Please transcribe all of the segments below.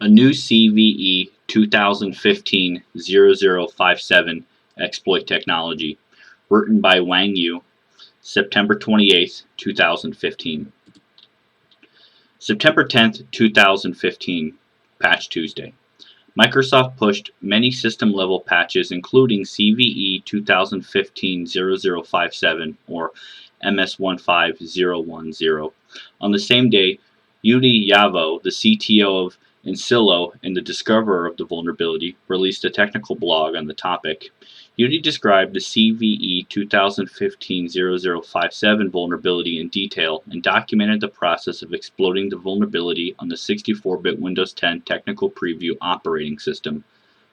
A new CVE 2015-0057 exploit technology, written by Wang Yu, September 28, 2015. September 10, 2015, Patch Tuesday. Microsoft pushed many system-level patches including CVE 2015-0057 or MS15010. On the same day, Udi Yavo, the CTO of Incillo and the discoverer of the vulnerability, released a technical blog on the topic. Udi described the CVE 2015-0057 vulnerability in detail and documented the process of exploiting the vulnerability on the 64-bit Windows 10 technical preview operating system.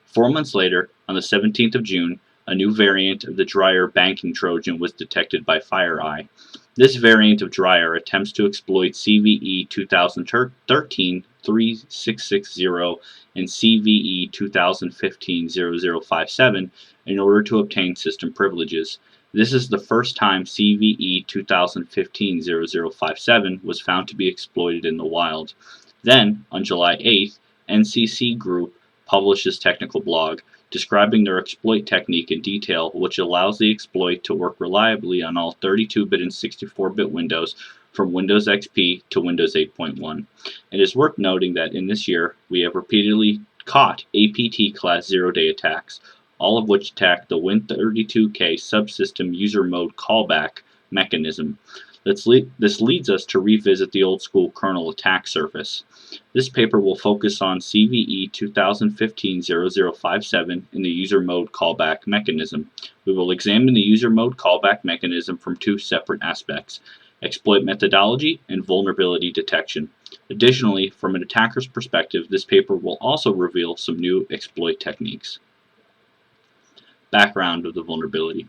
4 months later, on the 17th of June, a new variant of the Dryer banking Trojan was detected by FireEye. This variant of Dryer attempts to exploit CVE 2013-3660 and CVE 2015-0057 in order to obtain system privileges. This is the first time CVE 2015-0057 was found to be exploited in the wild. Then, on July 8th, NCC Group published this technical blog, describing their exploit technique in detail, which allows the exploit to work reliably on all 32-bit and 64-bit Windows from Windows XP to Windows 8.1. It is worth noting that in this year, we have repeatedly caught APT-class zero-day attacks, all of which attack the Win32k subsystem user mode callback mechanism. This leads us to revisit the old-school kernel attack surface. This paper will focus on CVE 2015-0057 and the user mode callback mechanism. We will examine the user mode callback mechanism from two separate aspects: exploit methodology and vulnerability detection. Additionally, from an attacker's perspective, this paper will also reveal some new exploit techniques. Background of the vulnerability.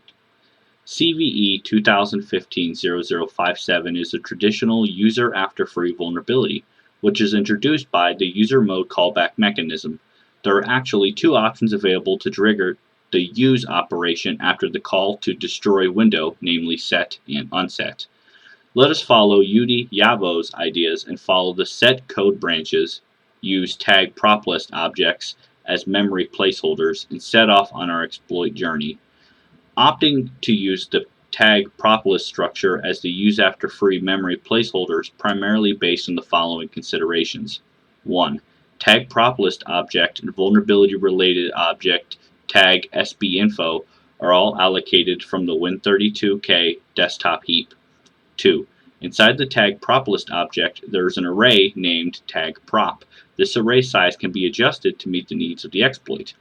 CVE 2015-0057 is a traditional user after free vulnerability, which is introduced by the user mode callback mechanism. There are actually two options available to trigger the use operation after the call to destroy window, namely set and unset. Let us follow Udi Yavo's ideas and follow the set code branches, use tag prop list objects as memory placeholders, and set off on our exploit journey. Opting to use the tag prop list structure as the use after free memory placeholders primarily based on the following considerations. 1. Tag prop list object and vulnerability related object tag sbinfo are all allocated from the Win32k desktop heap. 2. Inside the tag prop list object, there is an array named tag prop. This array size can be adjusted to meet the needs of the exploit.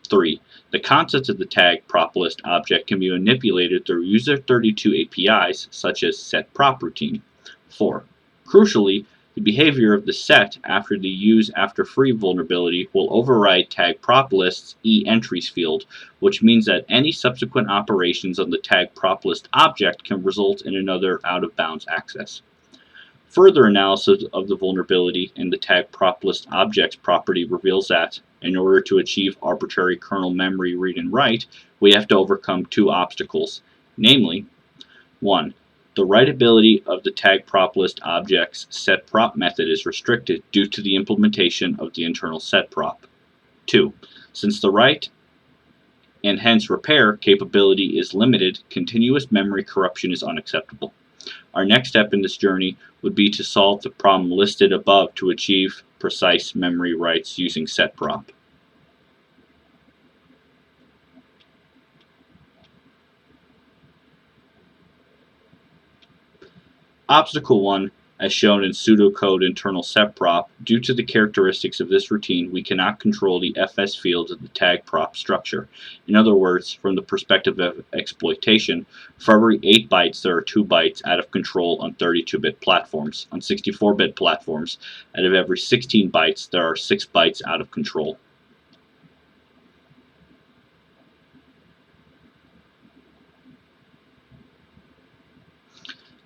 3. The contents of the tag prop list object can be manipulated through user32 APIs such as setProp routine. 4. Crucially, the behavior of the set after the use after free vulnerability will override tag prop list's entries field, which means that any subsequent operations on the tag prop list object can result in another out of bounds access. Further analysis of the vulnerability in the tag prop list objects property reveals that, in order to achieve arbitrary kernel memory read and write, we have to overcome two obstacles, namely, 1. The writability of the tag prop list object's setProp method is restricted due to the implementation of the internal setProp. 2. Since the write and hence repair capability is limited, continuous memory corruption is unacceptable. Our next step in this journey would be to solve the problem listed above to achieve precise memory writes using setProp. Obstacle 1, as shown in pseudocode internal setProp, due to the characteristics of this routine, we cannot control the FS fields of the tag prop structure. In other words, from the perspective of exploitation, for every 8 bytes there are 2 bytes out of control on 32-bit platforms. On 64-bit platforms, out of every 16 bytes there are 6 bytes out of control.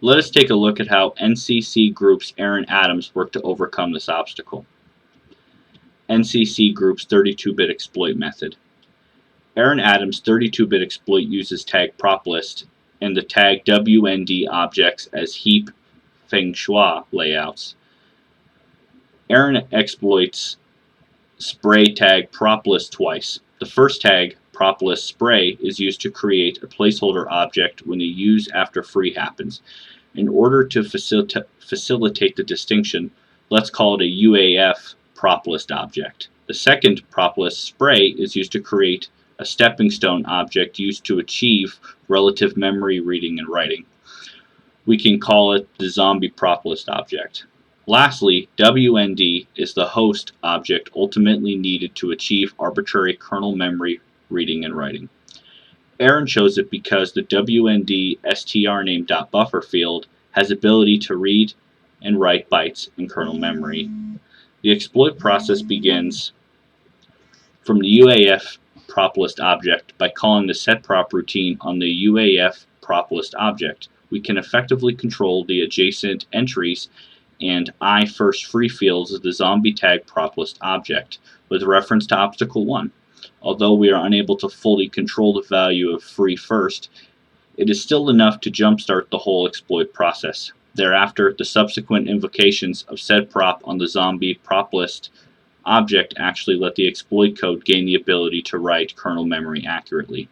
Let us take a look at how NCC Group's Aaron Adams worked to overcome this obstacle. NCC Group's 32-bit exploit method. Aaron Adams' 32-bit exploit uses tag prop list and the tag WND objects as heap feng shui layouts. Aaron exploits spray tag prop list twice. The first tag, prop list spray, is used to create a placeholder object when the use after free happens. In order to facilitate the distinction, let's call it a UAF prop list object. The second prop list spray is used to create a stepping stone object used to achieve relative memory reading and writing. We can call it the zombie prop list object. Lastly, WND is the host object ultimately needed to achieve arbitrary kernel memory reading and writing. Aaron chose it because the WND strname.buffer field has ability to read and write bytes in kernel memory. The exploit process begins from the UAF prop list object by calling the setProp routine on the UAF prop list object. We can effectively control the adjacent entries and I first free fields of the zombie tag prop list object with reference to obstacle 1. Although we are unable to fully control the value of free first, it is still enough to jumpstart the whole exploit process. Thereafter, the subsequent invocations of setProp on the zombie prop list object actually let the exploit code gain the ability to write kernel memory accurately.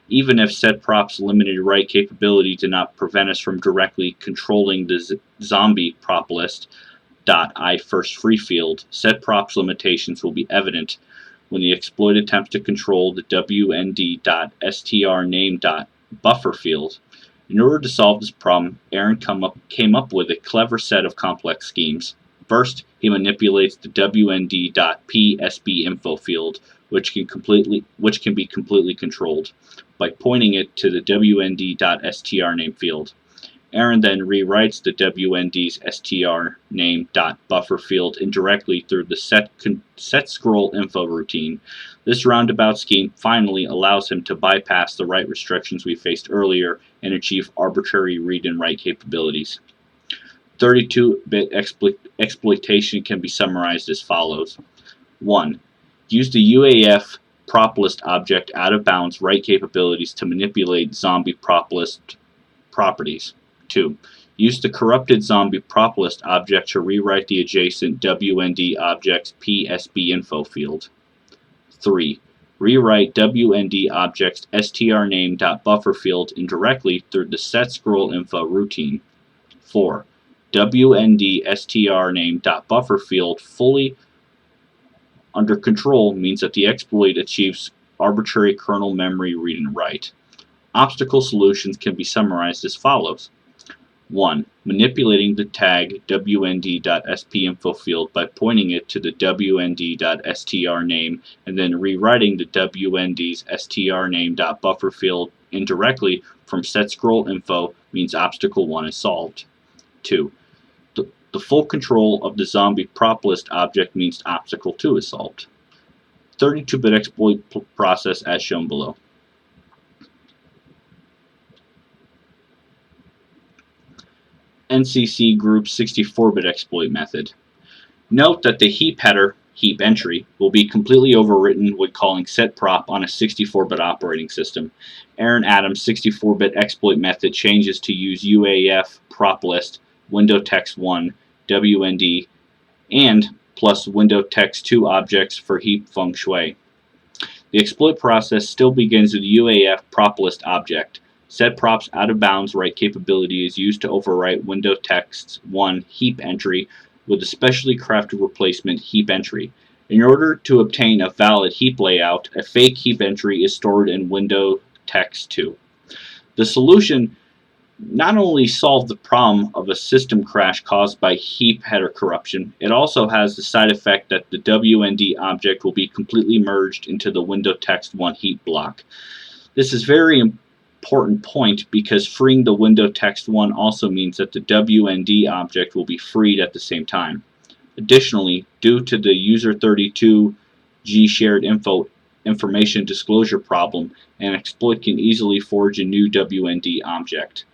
Even if setProp's limited write capability did not prevent us from directly controlling the zombie prop list .I first free field, setProp's limitations will be evident when the exploit attempts to control the wnd.strname.buffer field. In order to solve this problem, Aaron came up with a clever set of complex schemes. First, he manipulates the wnd.psbinfo field, which can be completely controlled, by pointing it to the wnd.strname field. Aaron then rewrites the wnd's strname.buffer field indirectly through the set scroll info routine. This roundabout scheme finally allows him to bypass the write restrictions we faced earlier and achieve arbitrary read and write capabilities. 32-bit exploitation can be summarized as follows. 1. Use the UAF prop list object out of bounds write capabilities to manipulate zombie prop list properties. 2. Use the corrupted zombie prop list object to rewrite the adjacent WND object's PSBinfo field. 3. Rewrite WND object's strname.buffer field indirectly through the setScrollInfo routine. 4. WND strname.buffer field fully under control means that the exploit achieves arbitrary kernel memory read and write. Obstacle solutions can be summarized as follows. 1. Manipulating the tag wnd.spinfo field by pointing it to the wnd.strname and then rewriting the wnd's strname.buffer field indirectly from setScrollInfo means obstacle 1 is solved. 2. The full control of the zombie prop list object means obstacle 2 is solved. 32-bit exploit process as shown below. NCC Group 64-bit exploit method. Note that the heap header, heap entry, will be completely overwritten when calling setProp on a 64-bit operating system. Aaron Adams' 64-bit exploit method changes to use UAF prop list, window text 1, WND, and plus window text 2 objects for heap feng shui. The exploit process still begins with the UAF prop list object. setProp's out-of-bounds write capability is used to overwrite window text 1 heap entry with a specially crafted replacement heap entry. In order to obtain a valid heap layout, a fake heap entry is stored in window text 2. The solution not only solved the problem of a system crash caused by heap header corruption, it also has the side effect that the WND object will be completely merged into the window text 1 heap block. This is very important point because freeing the window text 1 also means that the WND object will be freed at the same time. Additionally, due to the user32 G shared information disclosure problem, an exploit can easily forge a new WND object.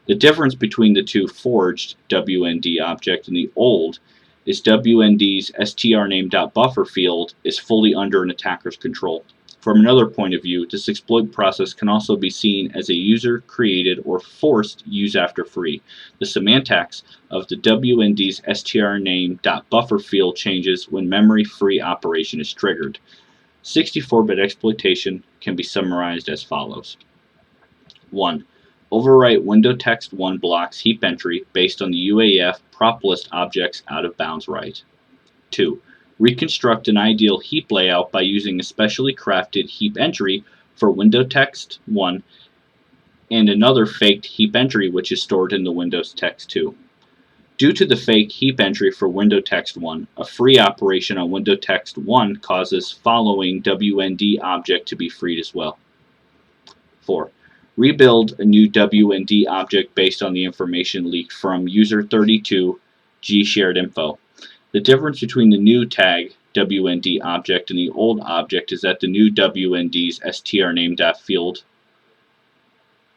The difference between the two forged WND object and the old is WND's strname.buffer field is fully under an attacker's control. From another point of view, this exploit process can also be seen as a user-created or forced use after free. The semantics of the WND's strname.buffer field changes when memory-free operation is triggered. 64-bit exploitation can be summarized as follows. 1. Overwrite window text 1 blocks heap entry based on the UAF prop list objects out of bounds right. 2. Reconstruct an ideal heap layout by using a specially crafted heap entry for window text 1 and another faked heap entry which is stored in the Windows text 2. Due to the fake heap entry for window text 1, a free operation on window text 1 causes following WND object to be freed as well. 4. Rebuild a new WND object based on the information leaked from user32 gshared info. The difference between the new tag WND object and the old object is that the new WND's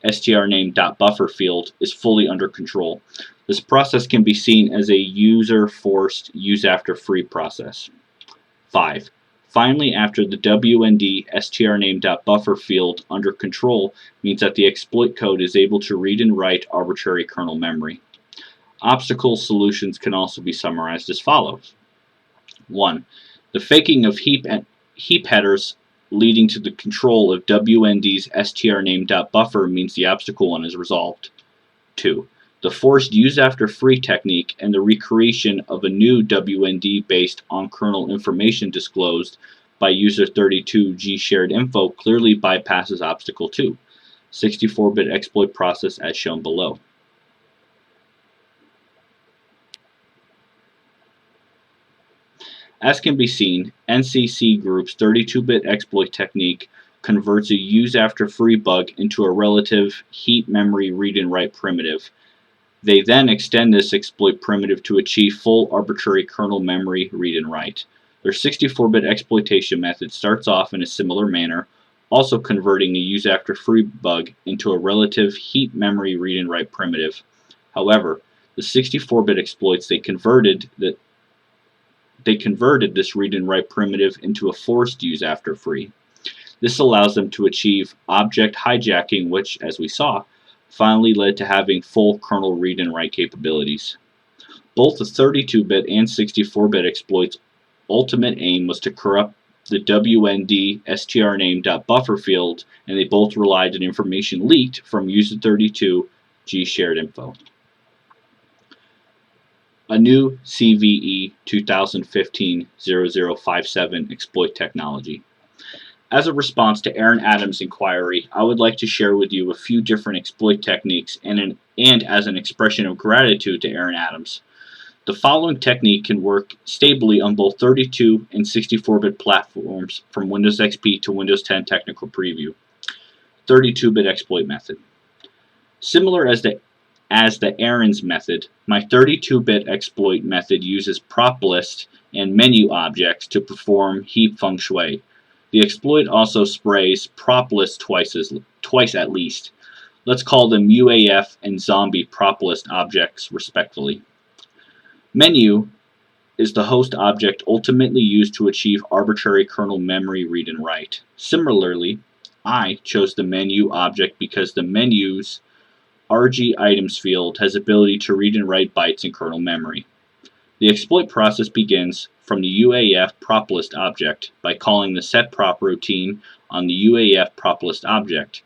strname.buffer field is fully under control. This process can be seen as a user-forced use-after-free process. 5. Finally, after the WND strname.buffer field under control means that the exploit code is able to read and write arbitrary kernel memory. Obstacle solutions can also be summarized as follows. 1. The faking of heap headers leading to the control of WND's strname.buffer means the obstacle 1 is resolved. 2. The forced use after free technique and the recreation of a new WND based on kernel information disclosed by user32 gshared info clearly bypasses obstacle 2. 64-bit exploit process as shown below. As can be seen, NCC Group's 32-bit exploit technique converts a use after free bug into a relative heap memory read and write primitive. They then extend this exploit primitive to achieve full arbitrary kernel memory read and write. Their 64-bit exploitation method starts off in a similar manner, also converting a use after free bug into a relative heap memory read and write primitive. However, the 64-bit exploits they converted this read and write primitive into a forced use after free. This allows them to achieve object hijacking, which, as we saw, finally led to having full kernel read and write capabilities. Both the 32-bit and 64-bit exploits' ultimate aim was to corrupt the WND strname.buffer field, and they both relied on information leaked from user32 gshared info. A new CVE 2015-0057 exploit technology. As a response to Aaron Adams' inquiry, I would like to share with you a few different exploit techniques and as an expression of gratitude to Aaron Adams. The following technique can work stably on both 32 and 64-bit platforms from Windows XP to Windows 10 Technical Preview. 32-bit exploit method. Similar as the Aaron's method, my 32-bit exploit method uses prop list and menu objects to perform heap feng shui. The exploit also sprays prop list twice at least. Let's call them UAF and zombie prop list objects respectively. Menu is the host object ultimately used to achieve arbitrary kernel memory read and write. Similarly, I chose the menu object because the menu's RG items field has ability to read and write bytes in kernel memory. The exploit process begins from the UAF prop list object by calling the setProp routine on the UAF prop list object.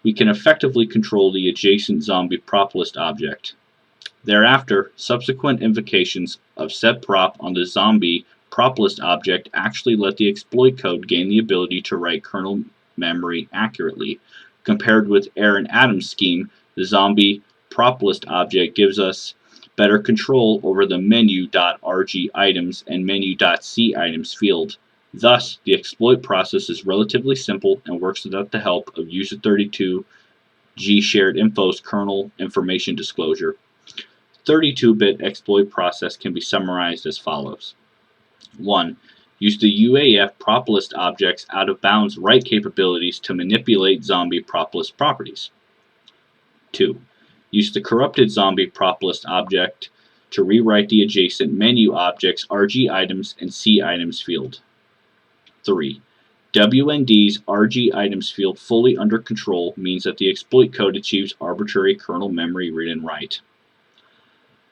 We can effectively control the adjacent zombie prop list object. Thereafter, subsequent invocations of setProp on the zombie prop list object actually let the exploit code gain the ability to write kernel memory accurately. Compared with Aaron Adams' scheme, the zombie prop list object gives us better control over the menu.rg items and menu.c items field. Thus, the exploit process is relatively simple and works without the help of user32 gshared info's kernel information disclosure. 32-bit exploit process can be summarized as follows. 1. Use the UAF prop list object's out of bounds write capabilities to manipulate zombie prop list properties. 2. Use the corrupted zombie prop list object to rewrite the adjacent menu object's RG items and C items field. 3. WND's RG items field fully under control means that the exploit code achieves arbitrary kernel memory read and write.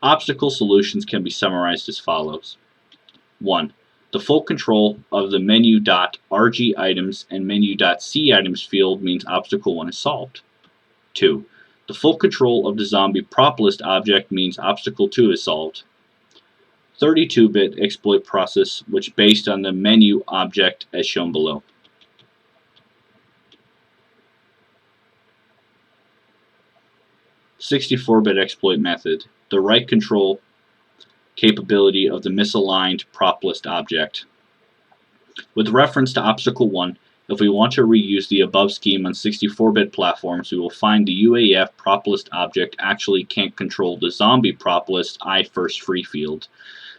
Obstacle solutions can be summarized as follows. 1. The full control of the menu.rg items and menu.c items field means obstacle 1 is solved. 2. The full control of the zombie prop list object means obstacle 2 is solved. 32-bit exploit process which based on the menu object as shown below. (64-bit exploit method, the write control capability of the misaligned prop list object. With reference to obstacle 1, if we want to reuse the above scheme on 64-bit platforms, we will find the UAF prop list object actually can't control the zombie prop list first free field.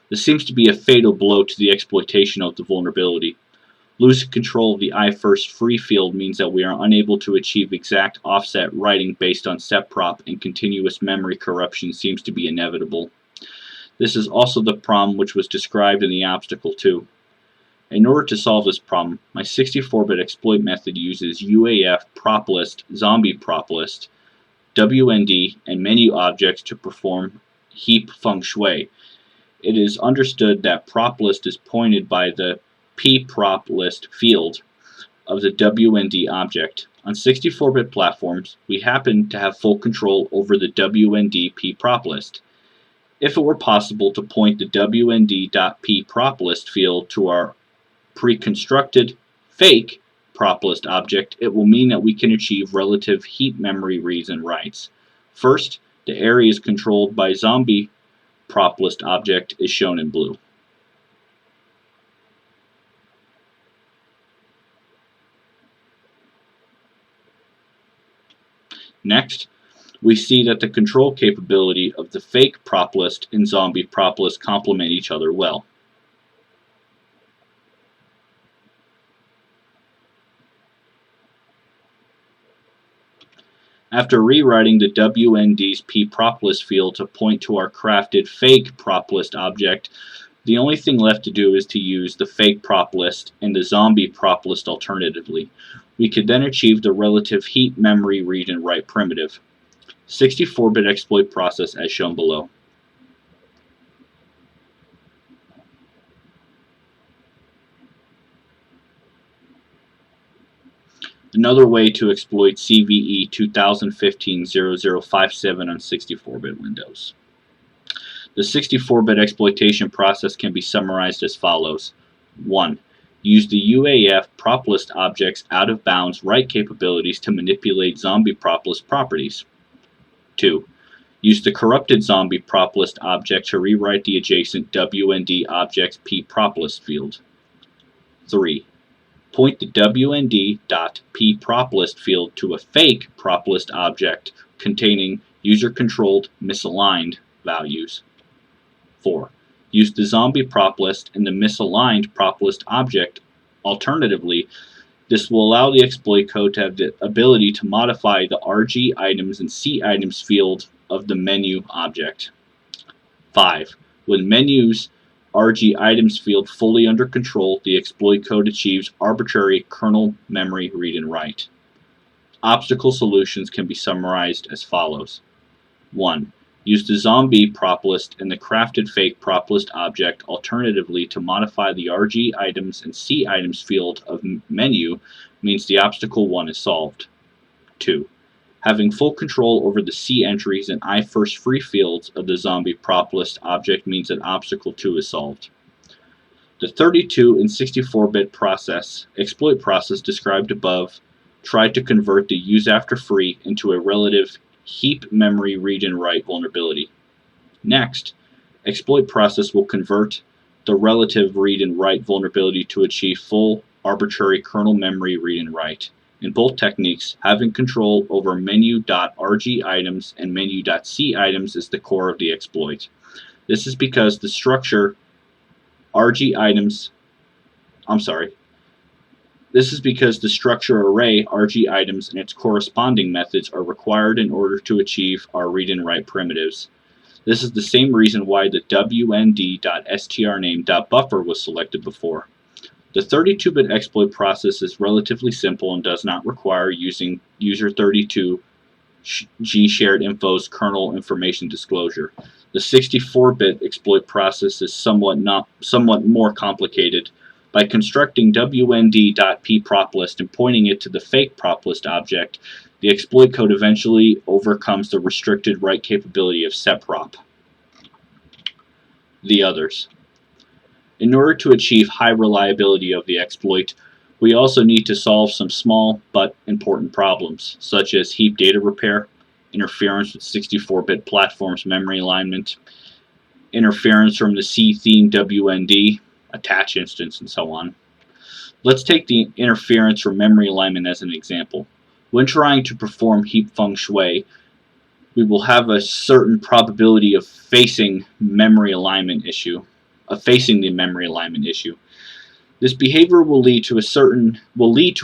This seems to be a fatal blow to the exploitation of the vulnerability. Losing control of the first free field means that we are unable to achieve exact offset writing based on set prop, and continuous memory corruption seems to be inevitable. This is also the problem which was described in the obstacle 2. In order to solve this problem, my 64-bit exploit method uses UAF prop list, zombie prop list, WND, and menu objects to perform heap feng shui. It is understood that prop list is pointed by the pprop list field of the WND object. On 64-bit platforms, we happen to have full control over the WND pprop list. If it were possible to point the WND.pprop list field to our pre-constructed fake prop list object, it will mean that we can achieve relative heap memory reads and writes. First, the area is controlled by zombie prop list object is shown in blue. Next, we see that the control capability of the fake prop list and zombie prop list complement each other well. After rewriting the WND's pprop list field to point to our crafted fake prop list object, the only thing left to do is to use the fake prop list and the zombie prop list alternatively. We could then achieve the relative heap memory read and write primitive. 64-bit exploit process as shown below. Another way to exploit CVE 2015-0057 on 64-bit Windows. The 64-bit exploitation process can be summarized as follows. 1. Use the UAF prop list object's out-of-bounds write capabilities to manipulate zombie prop list properties. 2. Use the corrupted zombie prop list object to rewrite the adjacent WND object's pprop list field. 3. Point the WND.pprop list field to a fake prop list object containing user-controlled misaligned values. 4. Use the zombie prop list and the misaligned prop list object. Alternatively, this will allow the exploit code to have the ability to modify the RG items and C items field of the menu object. 5. With menus RG items field fully under control, the exploit code achieves arbitrary kernel memory read and write. Obstacle solutions can be summarized as follows. 1. Use the zombie prop list and the crafted fake prop list object alternatively to modify the RG items and C items field of menu means the obstacle 1 is solved. 2. Having full control over the C entries and first free fields of the zombie prop list object means that obstacle 2 is solved. The 32 and 64-bit exploit process described above tried to convert the use after free into a relative heap memory read and write vulnerability. Next, exploit process will convert the relative read and write vulnerability to achieve full arbitrary kernel memory read and write. In both techniques, having control over menu.rg items and menu.c items is the core of the exploit. This is because the structure array RG items and its corresponding methods are required in order to achieve our read and write primitives. This is the same reason why the wnd.strname.buffer was selected before. The 32-bit exploit process is relatively simple and does not require using user 32G shared info's kernel information disclosure. The 64-bit exploit process is somewhat more complicated. By constructing wnd.pproplist and pointing it to the fake proplist object, the exploit code eventually overcomes the restricted write capability of setprop. The others. In order to achieve high reliability of the exploit, we also need to solve some small but important problems, such as heap data repair, interference with 64-bit platforms memory alignment, interference from the C-theme WND, attach instance, and so on. Let's take the interference from memory alignment as an example. When trying to perform heap feng shui, we will have a certain probability of facing the memory alignment issue. This behavior will lead to a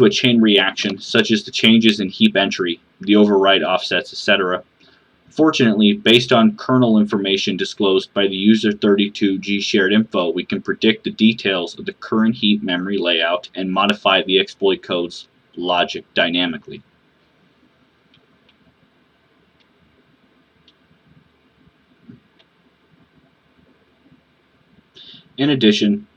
chain reaction, such as the changes in heap entry, the overwrite offsets, etc. Fortunately, based on kernel information disclosed by the user 32G shared info, we can predict the details of the current heap memory layout and modify the exploit code's logic dynamically. In addition,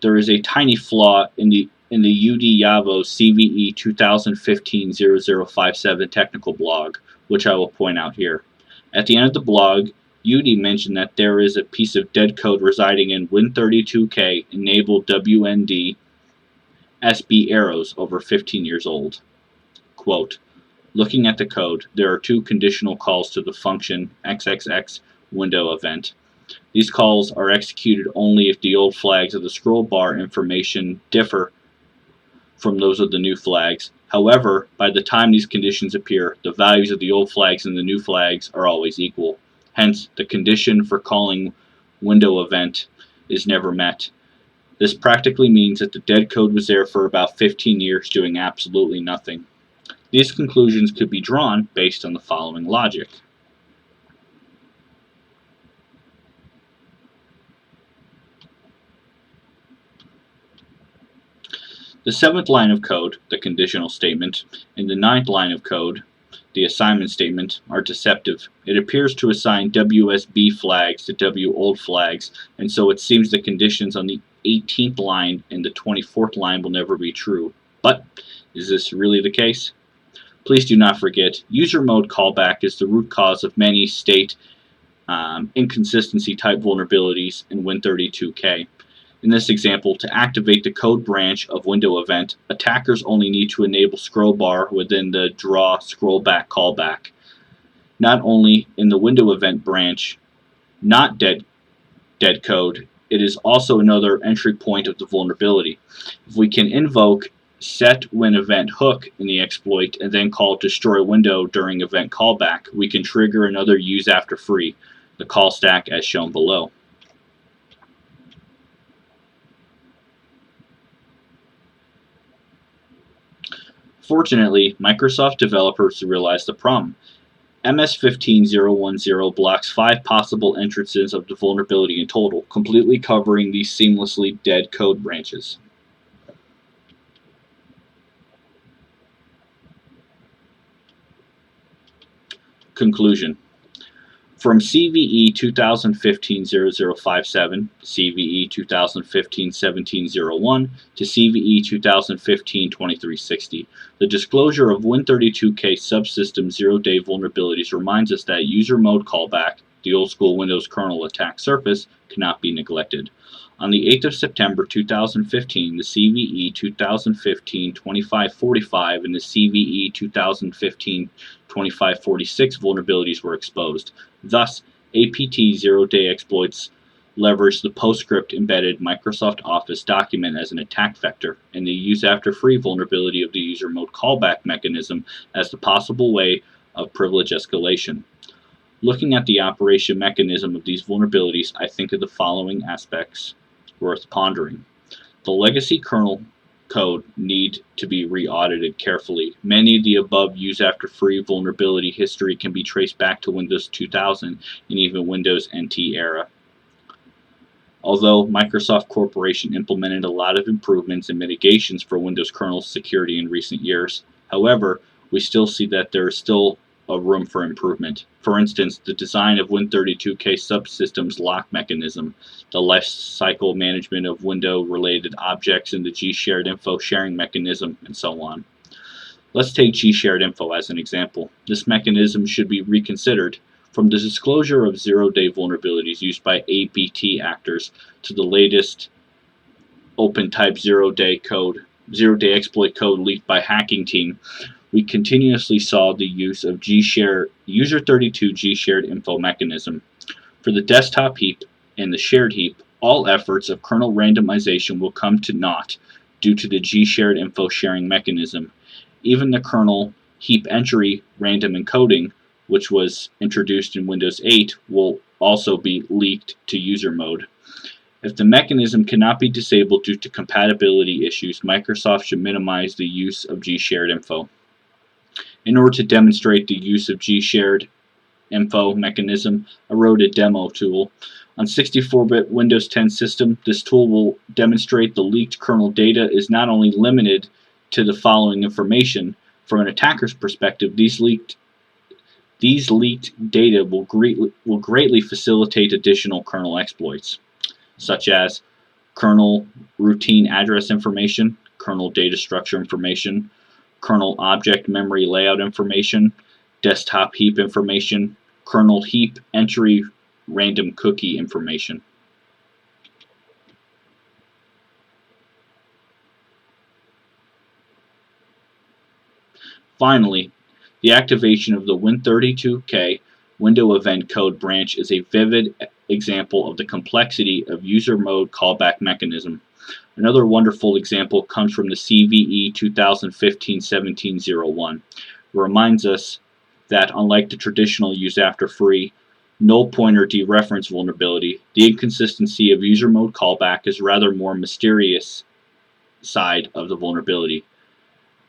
there is a tiny flaw in the UD-Yavo CVE 2015-0057 technical blog, which I will point out here. At the end of the blog, UD mentioned that there is a piece of dead code residing in Win32K enabled WND SB arrows over 15 years old. Quote, looking at the code, there are two conditional calls to the function XXX window event. These calls are executed only if the old flags of the scroll bar information differ from those of the new flags. However, by the time these conditions appear, the values of the old flags and the new flags are always equal. Hence, the condition for calling window event is never met. This practically means that the dead code was there for about 15 years doing absolutely nothing. These conclusions could be drawn based on the following logic. The 7th line of code, the conditional statement, and the 9th line of code, the assignment statement, are deceptive. It appears to assign WSB flags to W old flags, and so it seems the conditions on the 18th line and the 24th line will never be true. But is this really the case? Please do not forget, user mode callback is the root cause of many state inconsistency type vulnerabilities in Win32K. In this example, to activate the code branch of window event, attackers only need to enable scroll bar within the draw scroll back callback. Not only in the window event branch, not dead code, it is also another entry point of the vulnerability. If we can invoke set when event hook in the exploit and then call destroy window during event callback, we can trigger another use after free, the call stack as shown below. Fortunately, Microsoft developers realized the problem. MS15010 blocks 5 possible entrances of the vulnerability in total, completely covering these seamlessly dead code branches. Conclusion. From CVE 2015-0057, CVE 2015-1701, to CVE 2015-2360, the disclosure of Win32K subsystem zero-day vulnerabilities reminds us that user mode callback, the old-school Windows kernel attack surface, cannot be neglected. On the 8th of September 2015, the CVE 2015-2545 and the CVE 2015-2546 vulnerabilities were exposed. Thus, APT zero-day exploits leverage the PostScript embedded Microsoft Office document as an attack vector, and the use after free vulnerability of the user mode callback mechanism as the possible way of privilege escalation. Looking at the operation mechanism of these vulnerabilities, I think of the following aspects worth pondering. The legacy kernel code need to be re-audited carefully. Many of the above use after free vulnerability history can be traced back to Windows 2000 and even Windows NT era. Although Microsoft Corporation implemented a lot of improvements and mitigations for Windows kernel security in recent years, however, we still see that there is still a room for improvement. For instance, the design of Win32K subsystems lock mechanism, the lifecycle management of window-related objects, and the G-shared info sharing mechanism, and so on. Let's take G-shared info as an example. This mechanism should be reconsidered. From the disclosure of zero-day vulnerabilities used by ABT actors to the latest open-type zero-day exploit code leaked by Hacking Team, we continuously saw the use of user32 G-shared info mechanism. For the desktop heap and the shared heap, all efforts of kernel randomization will come to naught due to the G-shared info sharing mechanism. Even the kernel heap entry random encoding, which was introduced in Windows 8, will also be leaked to user mode. If the mechanism cannot be disabled due to compatibility issues, Microsoft should minimize the use of G-shared info. In order to demonstrate the use of G-shared info mechanism, I wrote a demo tool. On 64-bit Windows 10 system, this tool will demonstrate the leaked kernel data is not only limited to the following information. From an attacker's perspective, these leaked data will greatly facilitate additional kernel exploits, such as kernel routine address information, kernel data structure information, kernel object memory layout information, desktop heap information, kernel heap entry random cookie information. Finally, the activation of the Win32K window event code branch is a vivid example of the complexity of user mode callback mechanism. Another wonderful example comes from the CVE 2015-17-01. It reminds us that unlike the traditional use after free null pointer dereference vulnerability, the inconsistency of user mode callback is rather more mysterious side of the vulnerability.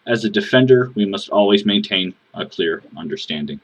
As a defender, we must always maintain a clear understanding.